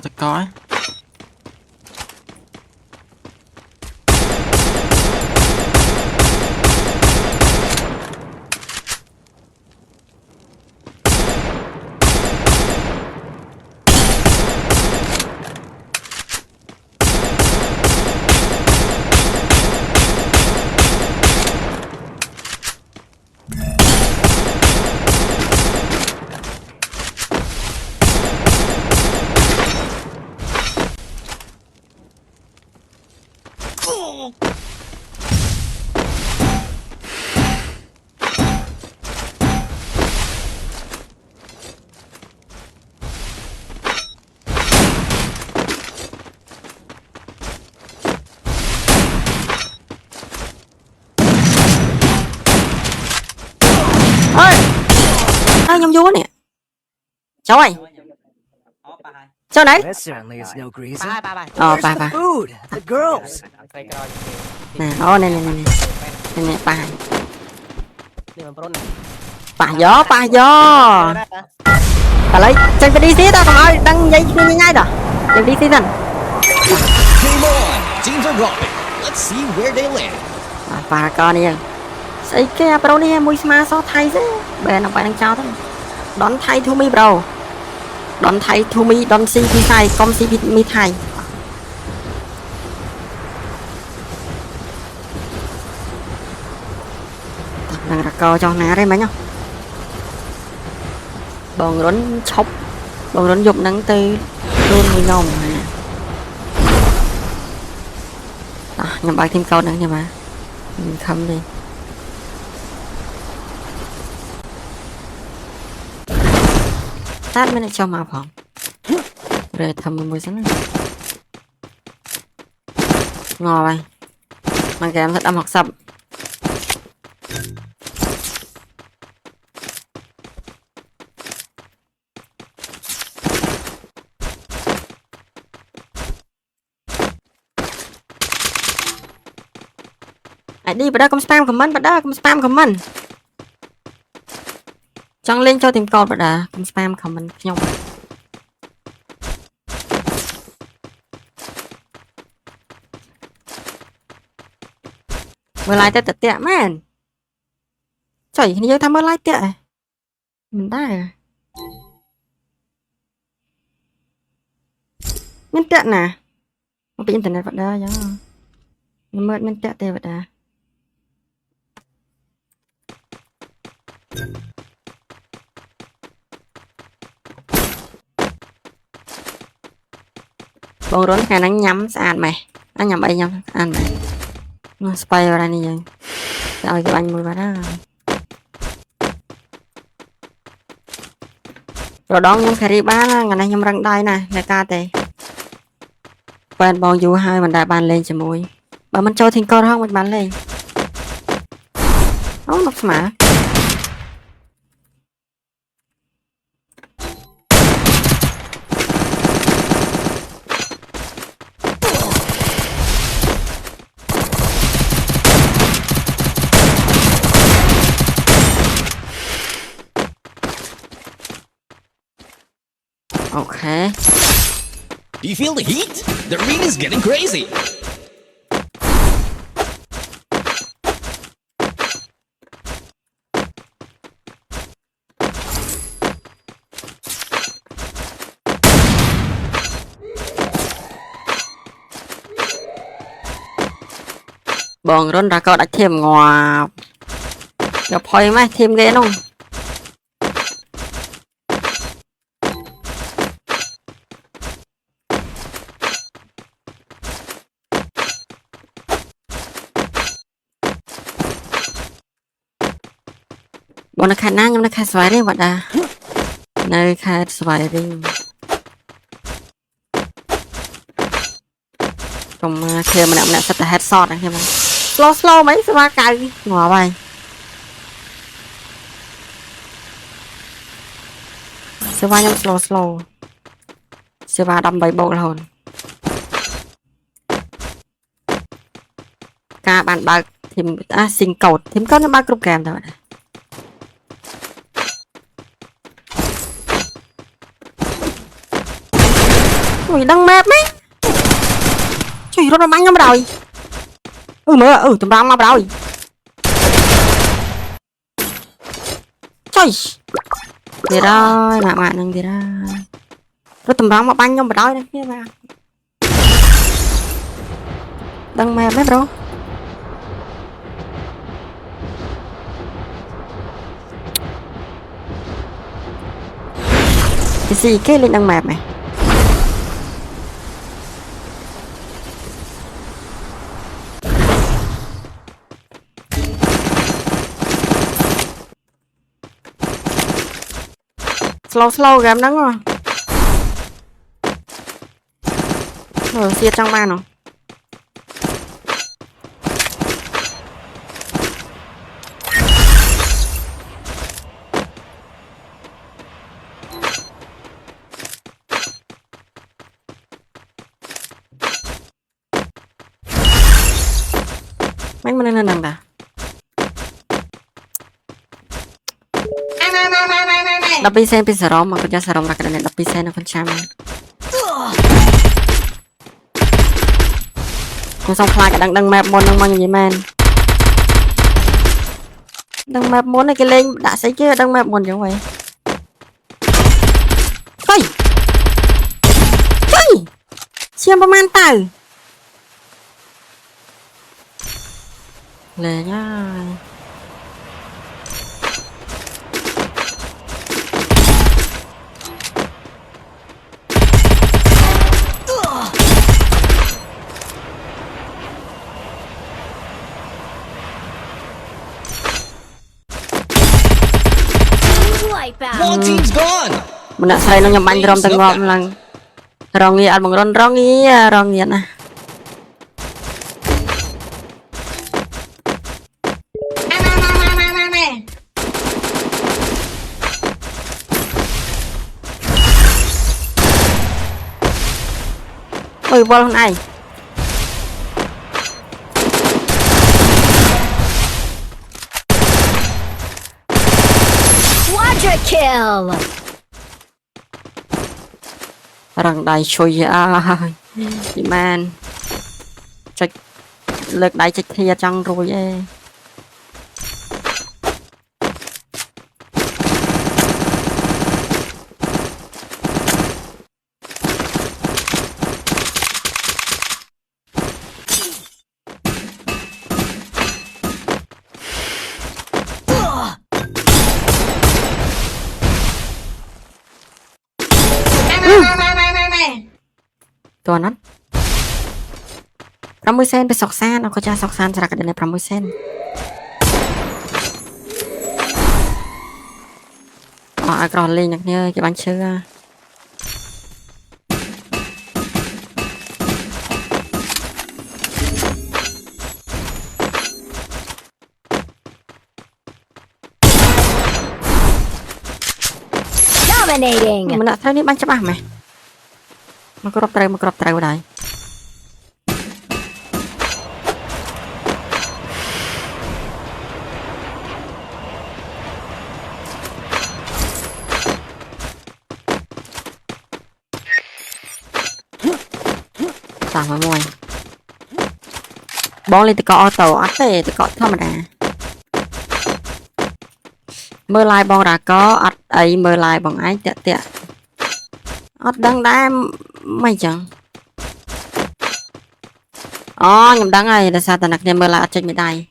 ตะก้อย Ơi nhông vua nè. Cháu ơi. Sao đấy? That certainly is no greaser. Ba. Where's Ba. the food? The girls. Nè, nè, ba. Ba gió. Ta lấy, chân phải đi xí tao, không ơi, đăng dây ngay rồi. Chân đi xí thành. Game on! Teams are robbing. Let's see where they land. Ba con đi. Xây cái pro đi mùi mà sao thay chứ. Bè nó phải đang trao thôi. Đón thay thu mi bro. Đón thay thu mi, đón si phi thay, con si phi mi thay. Đang ra co cho ná đây mấy nhau. Bọn rốn chốc. Bọn rốn dục nắng tư luôn với nhau mà. Nhằm bài thêm câu nữa nha mà. Mình khâm đi. Tát mới lại cho mà phòng. Rồi thầm mùi sáng này. Ngò vậy. Mà kèm thật âm hoặc sập. Đi vào đây không spam comment, vào đó không spam comment. Chẳng lên cho tìm code vào đó không spam comment nhau. Vừa lại tệ tệ man. Trời hình như tham ơn lại tệ. Mình đã à. Mình tệ nè. Không bị internet vào đó chứ. Mình tệ tệ vào đó. Bọn rốn khả năng nhắm sàn mày. Nó nhắm bậy nhắm sàn mày. Nó spray vào đây này vậy. Trời cái bánh mùi vào đó. Rồi đó nhắm khả ri bá là ngày nay nhắm răng đai nè. Nè ca tê. Quen bọn dù hai mình đã bàn lên cho mùi. Bà mình cho thiên cơ không mình bàn lên. Nó nọc mà. Okay. Do you feel the heat? The arena is getting crazy. Bọn rôn ra có đã thêm ngọt. Gặp hồi mấy thêm ghê không? Bọn nó khả năng nhưng nó khả xoáy đi bọn à. Nơi khả xoáy đi. Trong kia mà nằm sạch là headshot này mà. Slow mấy sẽ ba cài ngỏ vậy. Sẽ ba nhóm slow. Sẽ ba đâm bầy bộ hồn. Cả bạn bạc thêm sinh cột thêm code nó ba group kèm thôi. Ui đang mệt mấy. Trời nó bắn nhau rồi. Mơ tụi đang mà rồi. Trời. Thì rồi mà bạn đừng thì ra. Rồi tụi đang mà bắn nhau rồi đấy kia mà. Đang mệt mấy bro. Cái gì cái lên đang mệt mày. Slow game nắng rồi. Xịt trong ban rồi. Mấy mình lên ta. Tapi sen pisarom aku ja sarom nak dan tapi sen aku cham. Aku xong khai cái đăng map môn đăng mang gì man. Đăng map môn này cái lên đã thấy chưa đăng map môn giống vậy. Coi. Coi. Chiêmประมาณ tờ. Lẹ nha. One team's gone. Mình đã xây nó nhầm bánh trong từng ngọm lần. Rong nghi ăn bằng rong nghi nè. Ôi vô lần này. Quadra kill. Rằng đầy chui ơi. Chị man. Chạy lực đáy chạy thịa trăng rồi ấy. Tuan kan 6 sen ไป 60 aku cah 60 cara kedene 6 sen. Ai còn lên nhạc nhơi cái bánh chưa. Dominating. Mình đã thấy đi bánh chấp bạc mày. Mà crop tray đây. Tạm vào môi. Bóng lên từ có auto ắt thế từ có thơm đà. Mơ lại bóng đã có ắt ấy mơ lại bóng ấy tẹt. Ắt đang đá mày chẳng. Nhầm đáng này là sao tao nạc mơ lại ắt trên đây.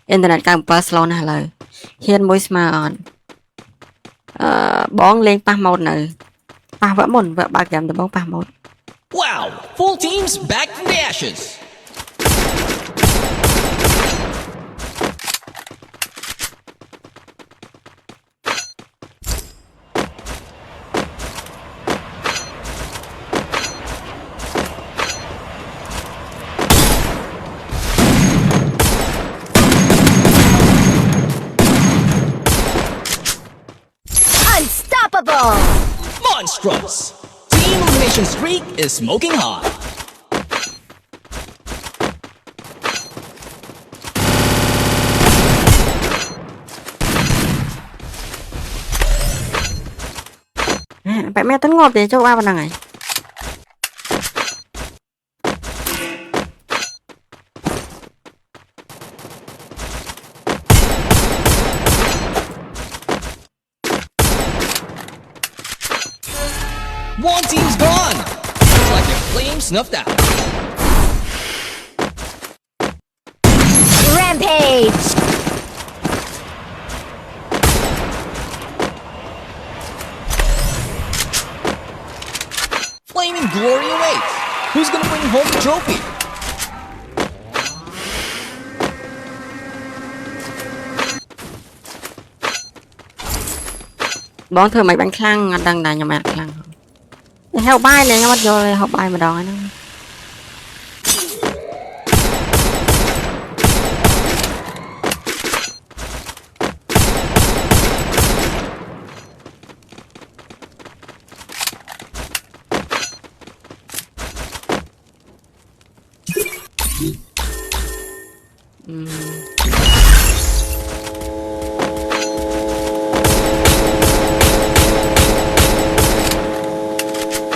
Internet càng bớt slow nè lời. Hiện mối smart on. Bóng lên pa một nữa. Pa vỡ một vợ ba game từ bóng pa một. Wow, full teams back from the ashes. Unstoppable! Monstrous! Team elimination streak is smoking hot. បែបមែនទៅងាប់ទេចូលបានប៉ុណ្ណឹងហើយ One team's gone. Looks like their flame snuffed out. Rampage! Flaming glory awaits. Who's gonna bring home the trophy? បងធ្វើមិនបាញ់ខ្លាំងអត់ដឹងដែរខ្ញុំអត់ខ្លាំងហៅបាយលេងខ្ញុំអត់យល់ទេហៅបាយម្ដងហ្នឹង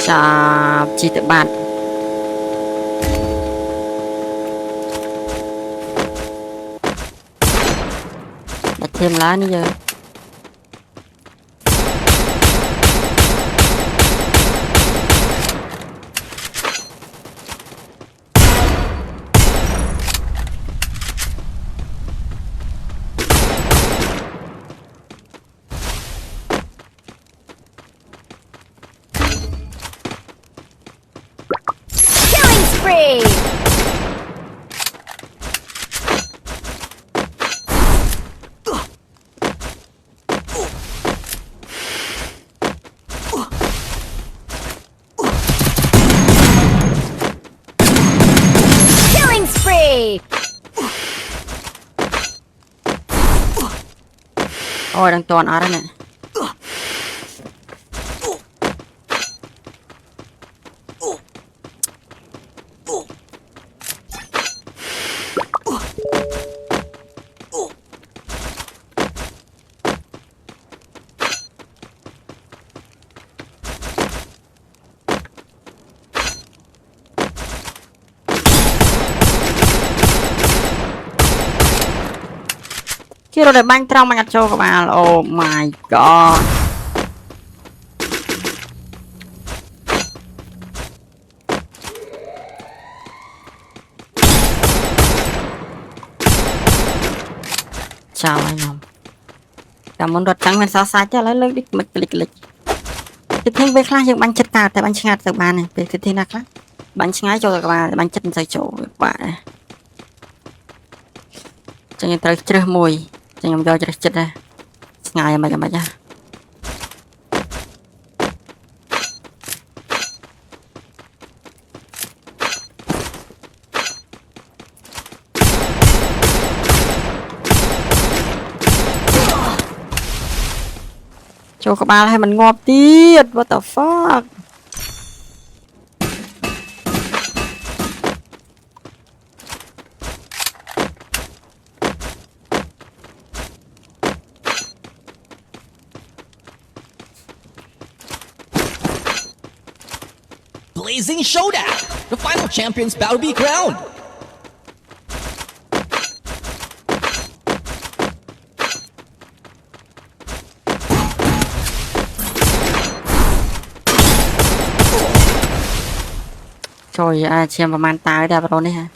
Chà, chi tự bạn đặt thêm lá nữa giờ Killing spree! Killing spree! ôi đang toàn ở đây nè kia rồi để banh trong mình cho các bạn oh my god chào anh em cảm ơn đợt trắng mình sao sai cho lấy lướt đi mịch lịch lịch thì thêm về khác nhưng bánh chất cao tại bánh ngạt từ bàn này về cái thiên là khác bánh ngái cho các bạn bánh chất rời chỗ các bạn cho nên tới chơi mùi cho nên cho chất ra ngày mà ra cho các bạn hay mình ngọt tiết what the fuck Blazing showdown. The final champion's about to be crowned. trời ơi xem vào màn tái đẹp rồi đấy hả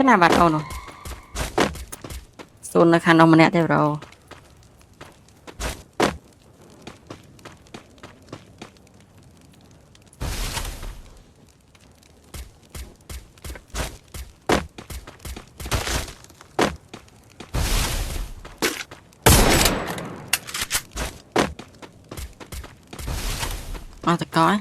cái nào bạn đâu rồi xuân nó khăn đông mà nè theo rồi thật có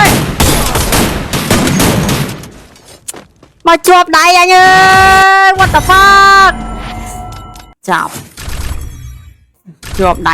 Ê. Mà chộp đáy anh ơi. What the fuck. Chọc. Chộp đáy.